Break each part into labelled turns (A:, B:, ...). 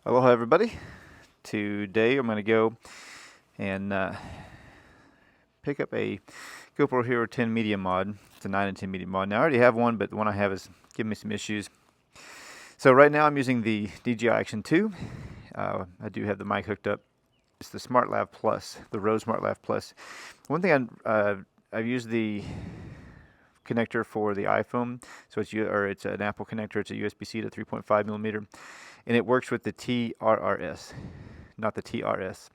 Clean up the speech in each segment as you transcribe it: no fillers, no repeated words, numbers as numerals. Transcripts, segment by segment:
A: Aloha everybody. Today I'm going to go and pick up a GoPro Hero 10 medium mod. It's a 9 and 10 medium mod. Now I already have one, but the one I have is giving me some issues. So right now I'm using the DJI Action 2. I do have the mic hooked up. It's the SmartLav Plus, the Rode SmartLav Plus. One thing I've used the connector for the iPhone, so it's an Apple connector. It's a USB-C to 3.5 millimeter, and it works with the TRRS, not the TRS.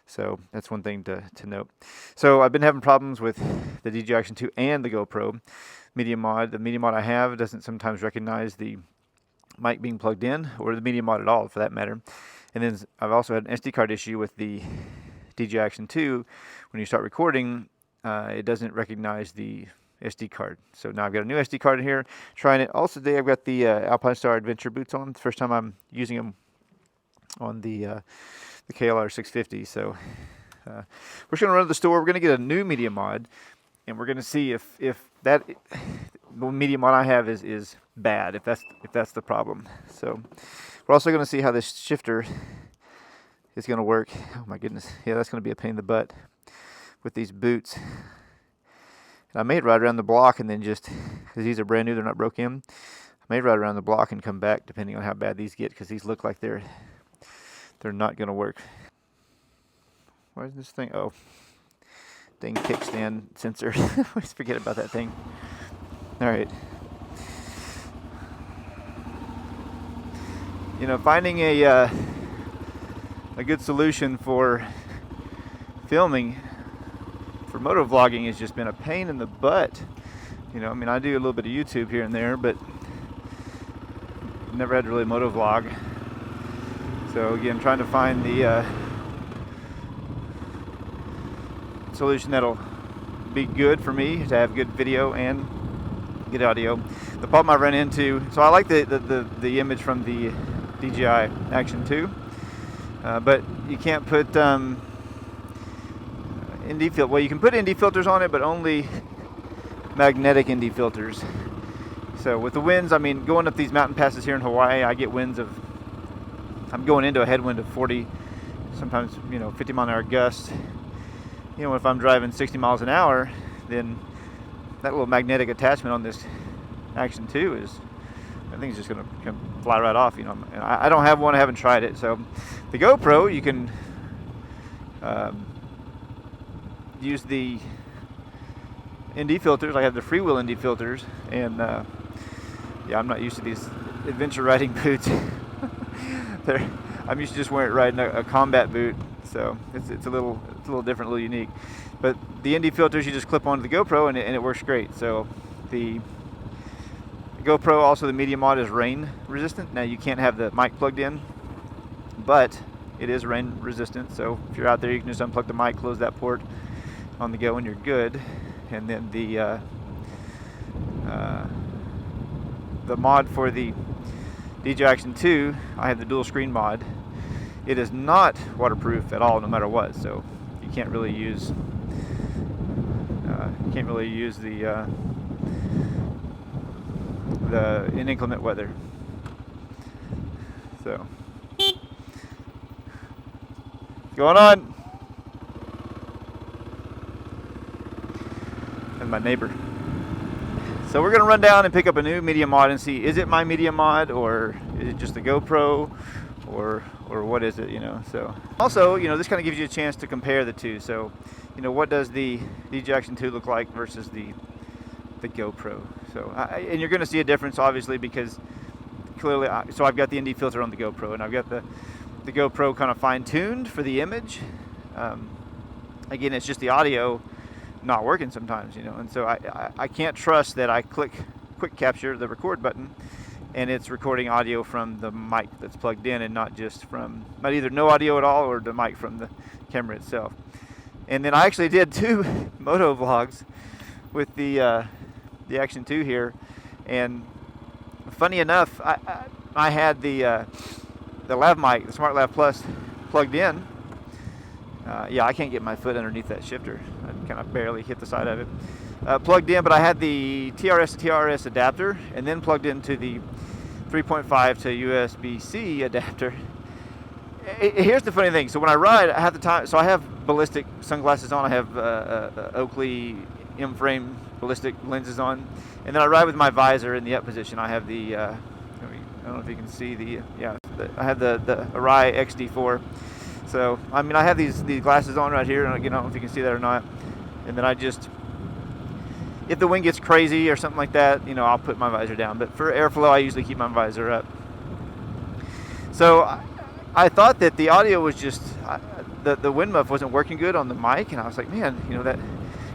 A: So that's one thing to note. So I've been having problems with the DJI Action 2 and the GoPro media mod. The media mod I have doesn't sometimes recognize the mic being plugged in, or the media mod at all for that matter. And then I've also had an SD card issue with the DJI Action 2. When you start recording, it doesn't recognize the SD card. So now I've got a new SD card in here, trying it. Also today I've got the Alpine Star Adventure boots on. It's the first time I'm using them on the KLR 650. So we're just going to run to the store. We're going to get a new media mod, and we're going to see if that media mod I have is bad, if that's the problem. So we're also going to see how this shifter is going to work. Oh my goodness, yeah, that's going to be a pain in the butt with these boots. And I may ride around the block and then just, because these are brand new, they're not broke in, I may ride around the block and come back depending on how bad these get, because these look like they're not going to work. Why is this thing? Oh, dang kickstand sensor. I always forget about that thing. All right. You know, finding a good solution for filming for moto vlogging has just been a pain in the butt. You know, I mean, I do a little bit of YouTube here and there, but never had to really moto vlog. So again, trying to find the solution that'll be good for me to have good video and good audio. The problem I run into, so I like the image from the DJI Action 2, but you can't put ND filter. Well, you can put ND filters on it, but only magnetic ND filters. So with the winds, I mean, going up these mountain passes here in Hawaii, I get winds of, I'm going into a headwind of 40, sometimes 50 mile an hour gusts. You know, if I'm driving 60 miles an hour, then that little magnetic attachment on this Action 2 is, I think it's just going to fly right off. You know, I don't have one. I haven't tried it. So the GoPro, you can use the ND filters. I have the freewheel ND filters, and yeah, I'm not used to these adventure riding boots. I'm used to just riding a combat boot, so it's a little different, a little unique. But the ND filters you just clip onto the GoPro, and it works great. So the GoPro, also the media mod, is rain resistant. Now you can't have the mic plugged in, but it is rain resistant. So if you're out there, you can just unplug the mic, close that port on the go, and you're good. And then the mod for the DJI Action 2, I have the dual screen mod. It is not waterproof at all, no matter what. So you can't really use the in inclement weather. So what's going on? And my neighbor. So we're gonna run down and pick up a new media mod and see, is it my media mod, or is it just the GoPro, or what is it, So also, this kind of gives you a chance to compare the two. So, what does the DJI Action 2 look like versus the GoPro? So, and you're going to see a difference, obviously, because clearly, so I've got the ND filter on the GoPro, and I've got the GoPro kind of fine-tuned for the image. Again, it's just the audio not working sometimes, and so I can't trust that I click quick capture, the record button, and it's recording audio from the mic that's plugged in, and not either no audio at all, or the mic from the camera itself. And then I actually did 2 moto vlogs with the Action 2 here, and funny enough, I had the lav mic, the SmartLav Plus, plugged in. Yeah, I can't get my foot underneath that shifter. I kind of barely hit the side of it. Plugged in, but I had the TRS to TRS adapter, and then plugged into the 3.5 to USB-C adapter, Here's the funny thing. So when I ride, I have the time. So I have ballistic sunglasses on. I have Oakley M-frame ballistic lenses on, and then I ride with my visor in the up position. I have the I don't know if you can see I have the Arai XD4. So I mean, I have these glasses on right here, and I don't know if you can see that or not. And then I just, if the wind gets crazy or something like that, I'll put my visor down. But for airflow, I usually keep my visor up. So I thought that the audio was just, the wind muff wasn't working good on the mic, and I was like, man, that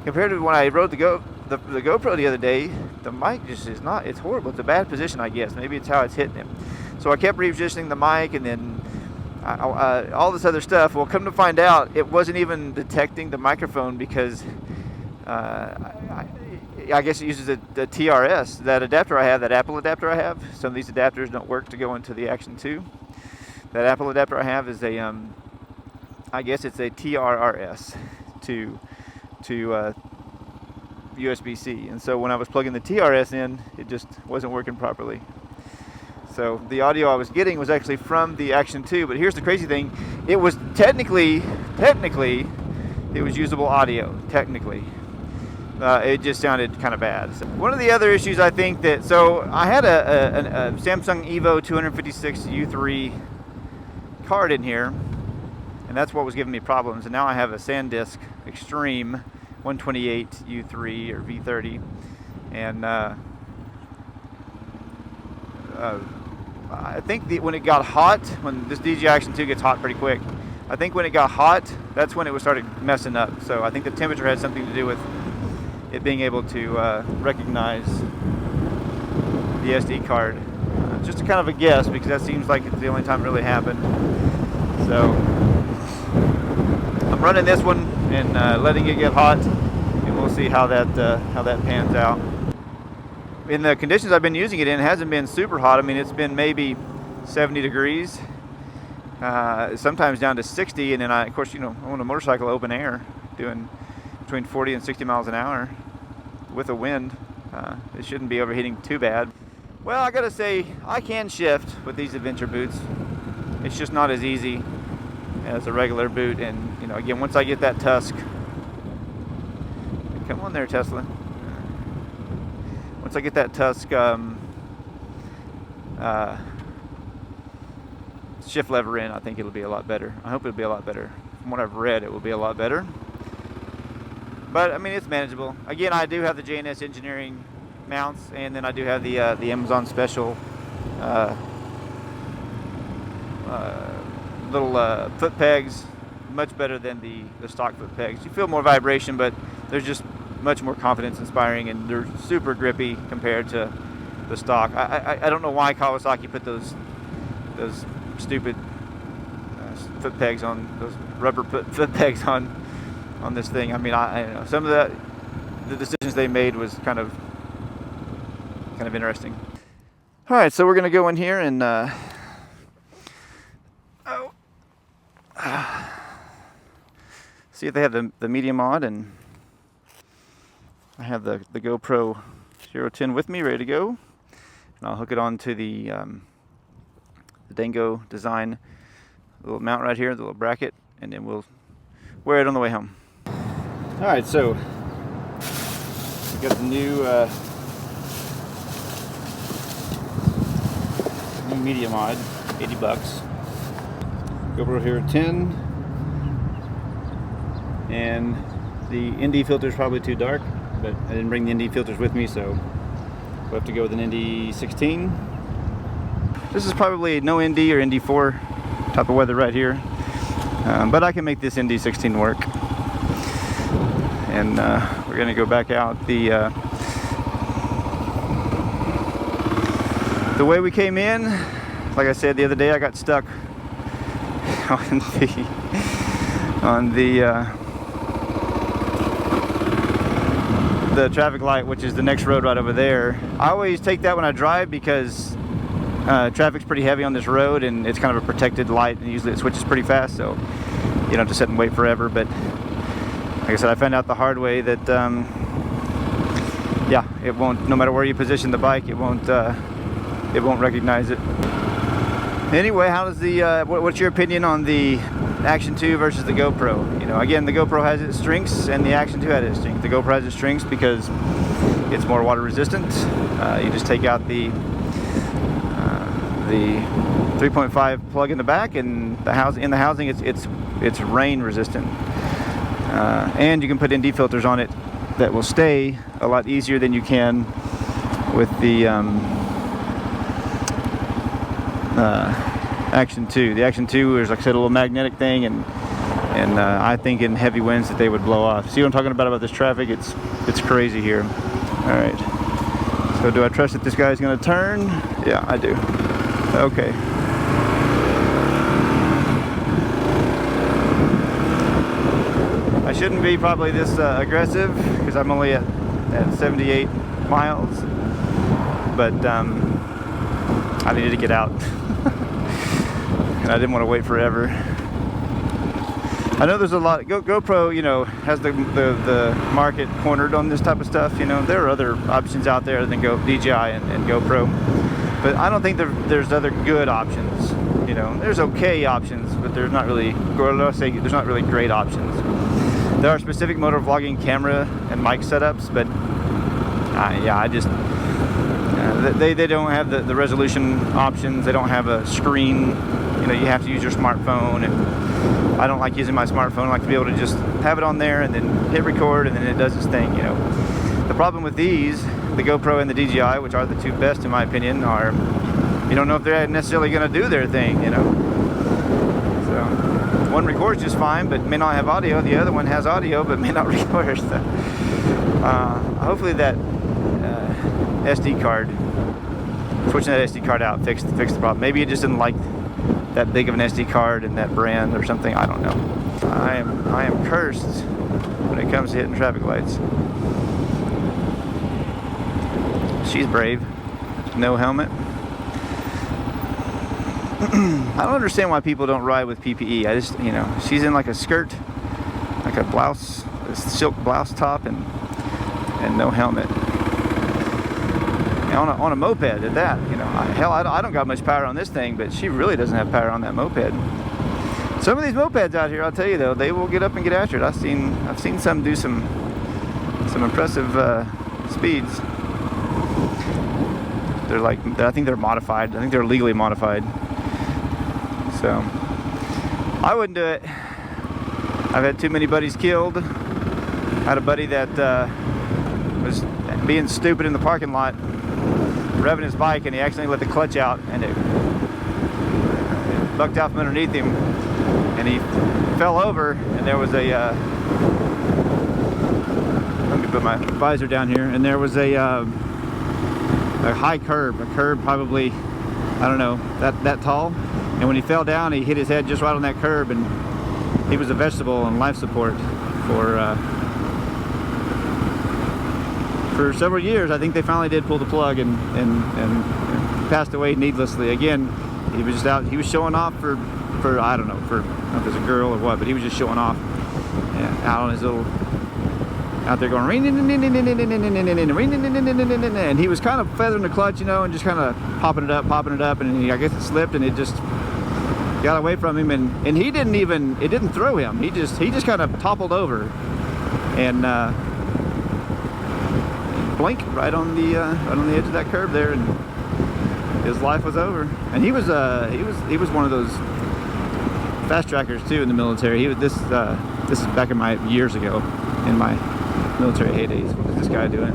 A: compared to when I rode the GoPro the other day, the mic just is not, it's horrible. It's a bad position, I guess. Maybe it's how it's hitting him. So I kept repositioning the mic, and then all this other stuff. Well, come to find out, it wasn't even detecting the microphone because I guess it uses the TRS, that adapter I have, that Apple adapter I have. Some of these adapters don't work to go into the Action 2. That Apple adapter I have is a, I guess it's a TRRS to USB-C. And so when I was plugging the TRS in, it just wasn't working properly. So the audio I was getting was actually from the Action 2. But here's the crazy thing: it was technically, it was usable audio. Technically, it just sounded kind of bad. So one of the other issues I think so I had a Samsung Evo 256 U3 card in here, and that's what was giving me problems. And now I have a SanDisk Extreme 128 U3 or V30, and I think when it got hot, when this DJI Action 2 gets hot pretty quick, I think when it got hot, that's when it started messing up. So I think the temperature had something to do with it being able to recognize the SD card. Just a kind of a guess, because that seems like it's the only time it really happened. So I'm running this one and letting it get hot, and we'll see how that pans out. In the conditions I've been using it in, it hasn't been super hot. I mean, it's been maybe 70 degrees, sometimes down to 60, and then of course, I'm on a motorcycle open air, doing between 40 and 60 miles an hour with a wind. It shouldn't be overheating too bad. Well, I gotta say, I can shift with these adventure boots. It's just not as easy as a regular boot, and again, once I get that tusk, come on there, Tesla. Once I get that tusk shift lever in, I think it'll be a lot better. I hope it'll be a lot better. From what I've read, it will be a lot better. But I mean, it's manageable. Again, I do have the JNS Engineering mounts, and then I do have the Amazon Special little foot pegs. Much better than the stock foot pegs. You feel more vibration, but there's just much more confidence inspiring, and they're super grippy compared to the stock. I don't know why Kawasaki put those stupid foot pegs on, those rubber foot pegs on this thing. I mean, I don't know, some of the decisions they made was kind of interesting. All right, so we're gonna go in here and see if they have the media mod, and I have the GoPro Hero 10 with me, ready to go, and I'll hook it on to the Dango Design little mount right here, the little bracket, and then we'll wear it on the way home. All right, so we got the new media mod, $80. GoPro Hero 10, and the ND filter is probably too dark, but I didn't bring the ND filters with me, so we'll have to go with an ND 16. This is probably no ND or ND4 type of weather right here, but I can make this ND 16 work. And we're going to go back out the way we came in. Like I said the other day, I got stuck on the traffic light, which is the next road right over there. I always take that when I drive because traffic's pretty heavy on this road, and it's kind of a protected light, and usually it switches pretty fast, so you don't have to sit and wait forever. But like I said, I found out the hard way that yeah, it won't, no matter where you position the bike, it won't recognize it. Anyway, how does the what's your opinion on the Action 2 versus the GoPro? You know, again, the GoPro has its strengths and the Action 2 has its strengths. The GoPro has its strengths because it's more water resistant. You just take out the 3.5 plug in the back, and the housing it's rain resistant. And you can put ND filters on it that will stay a lot easier than you can with the Action 2. The Action 2 is, like I said, a little magnetic thing, and I think in heavy winds that they would blow off. See what I'm talking about this traffic? It's crazy here. All right. So do I trust that this guy's going to turn? Yeah, I do. Okay. I shouldn't be probably this aggressive because I'm only at 78 miles, but I needed to get out. And I didn't want to wait forever. I know there's a lot. GoPro, you know, has the market cornered on this type of stuff. You know, there are other options out there than DJI and GoPro, but I don't think there's other good options. You know, there's okay options, but there's not really. There's not really great options. There are specific motor vlogging camera and mic setups, but yeah, I just they don't have the resolution options. They don't have a screen. You know, you have to use your smartphone, and I don't like using my smartphone. I like to be able to just have it on there and then hit record, and then it does its thing. You know, the problem with these, the GoPro and the DJI, which are the two best in my opinion, are you don't know if they're necessarily going to do their thing. You know, so one records just fine, but may not have audio. The other one has audio, but may not record. So, hopefully that SD card, switching that SD card out, fixed the problem. Maybe it just didn't like that big of an SD card and that brand or something. I don't know. I am cursed when it comes to hitting traffic lights. She's brave. No helmet. I don't understand why people don't ride with PPE. I just, you know, she's in like a skirt, like a blouse, a silk blouse top, and no helmet. On a moped at that, you know. Hell, I don't got much power on this thing, but she really doesn't have power on that moped. Some of these mopeds out here, I'll tell you though, they will get up and get after it. I've seen some do some impressive speeds. They're like, I think they're modified. I think they're legally modified. So I wouldn't do it. I've had too many buddies killed. I had a buddy that was being stupid in the parking lot, revving his bike, and he accidentally let the clutch out, and it bucked out from underneath him, and he fell over, and there was a let me put my visor down here, and there was a high curb, probably, I don't know, that tall, and when he fell down, he hit his head just right on that curb, and he was a vegetable on life support for several years. I think they finally did pull the plug and passed away needlessly. Again, he was just out. He was showing off for I don't know, for I don't know if it was a girl or what, but he was just showing off out on his little, out there going, and he was kind of feathering the clutch, you know, and just kind of popping it up, and I guess it slipped and it just got away from him, and he didn't even, it didn't throw him. He just kind of toppled over and blink right on the edge of that curb there, and his life was over. And he was one of those fast trackers too in the military. This is back in my years ago, in my military heydays. What is this guy doing?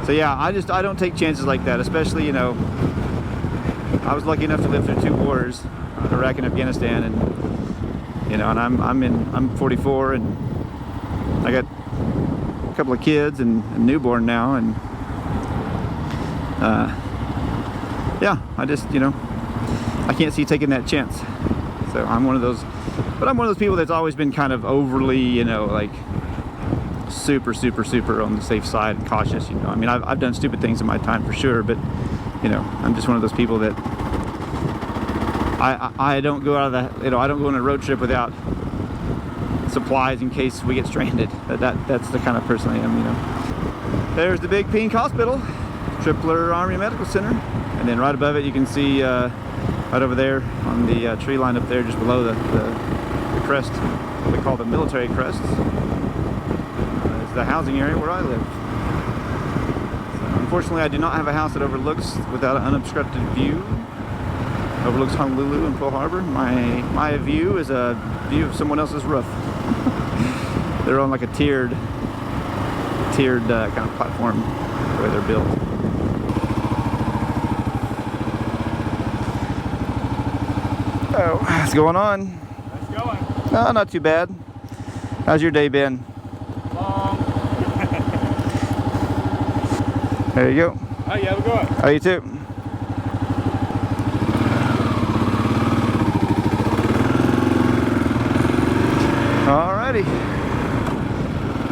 A: So yeah, I don't take chances like that, especially, you know, I was lucky enough to live through 2 wars, Iraq and Afghanistan, and you know, and I'm 44, and I got a couple of kids and a newborn now, and yeah, I just, you know, I can't see taking that chance. So I'm one of those people that's always been kind of overly, you know, like super on the safe side and cautious, you know. I mean, I've done stupid things in my time for sure, but you know, I'm just one of those people that I don't go out of the, you know, I don't go on a road trip without supplies in case we get stranded. That's the kind of person I am, you know. There's the big pink hospital, Tripler Army Medical Center, and then right above it you can see right over there on the tree line up there just below the crest, what we call the military crest, is the housing area where I live. So, unfortunately I do not have a house that overlooks without an unobstructed view. Overlooks Honolulu and Pearl Harbor. My view is a view of someone else's roof. They're on like a tiered kind of platform the way they're built. Oh, what's going on?
B: How's it going?
A: No, not too bad. How's your day been?
B: Long.
A: There you go.
B: Oh, yeah, we're going.
A: Oh, you too. Alrighty.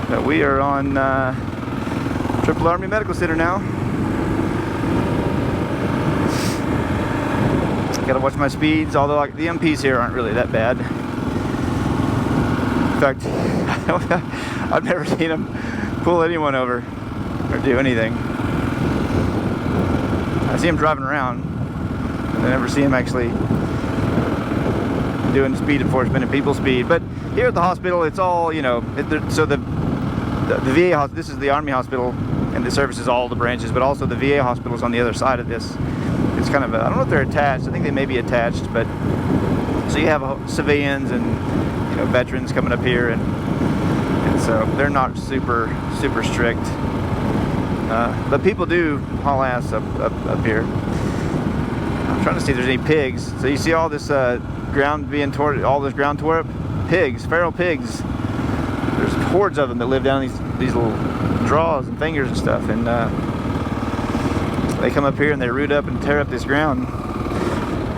A: So we are on Triple Army Medical Center now. Gotta watch my speeds, although like, the MPs here aren't really that bad. In fact, I've never seen them pull anyone over or do anything. I see them driving around. I never see them actually doing speed enforcement and people speed. But here at the hospital, it's all, you know, so the VA hospital, this is the Army hospital, and it services all the branches, but also the VA hospital is on the other side of this. It's kind of I don't know if they're attached. I think they may be attached, but so you have civilians and, you know, veterans coming up here, and so they're not super strict. But people do haul ass up here. I'm trying to see if there's any pigs. So you see all this ground being torn, all this ground tore up. Pigs, feral pigs. There's hordes of them that live down these little draws and fingers and stuff, and they come up here and they root up and tear up this ground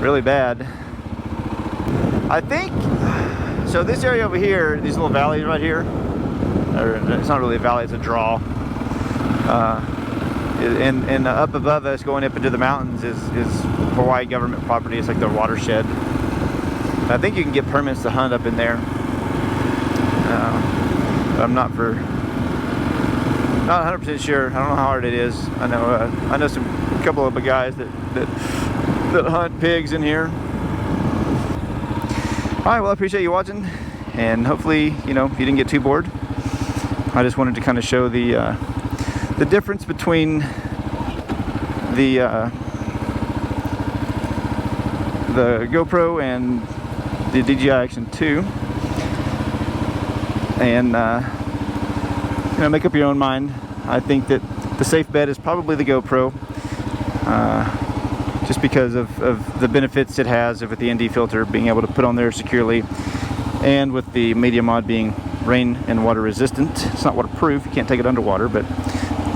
A: really bad. I think so. This area over here, these little valleys right here, or it's not really a valley, it's a draw. And up above us, going up into the mountains, is Hawaii government property. It's like their watershed. I think you can get permits to hunt up in there. But I'm not 100% sure. I don't know how hard it is. I know a couple of guys that hunt pigs in here. All right, well, I appreciate you watching, and hopefully, you know, you didn't get too bored. I just wanted to kind of show the difference between the GoPro and the DJI Action 2, and you know, make up your own mind. I think that the safe bet is probably the GoPro, just because of the benefits it has with the ND filter being able to put on there securely, and with the media mod being rain and water resistant. It's not waterproof, you can't take it underwater, but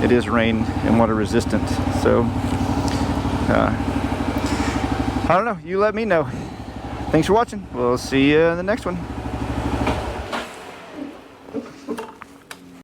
A: it is rain and water resistant. So I don't know, you let me know. Thanks for watching. We'll see you in the next one.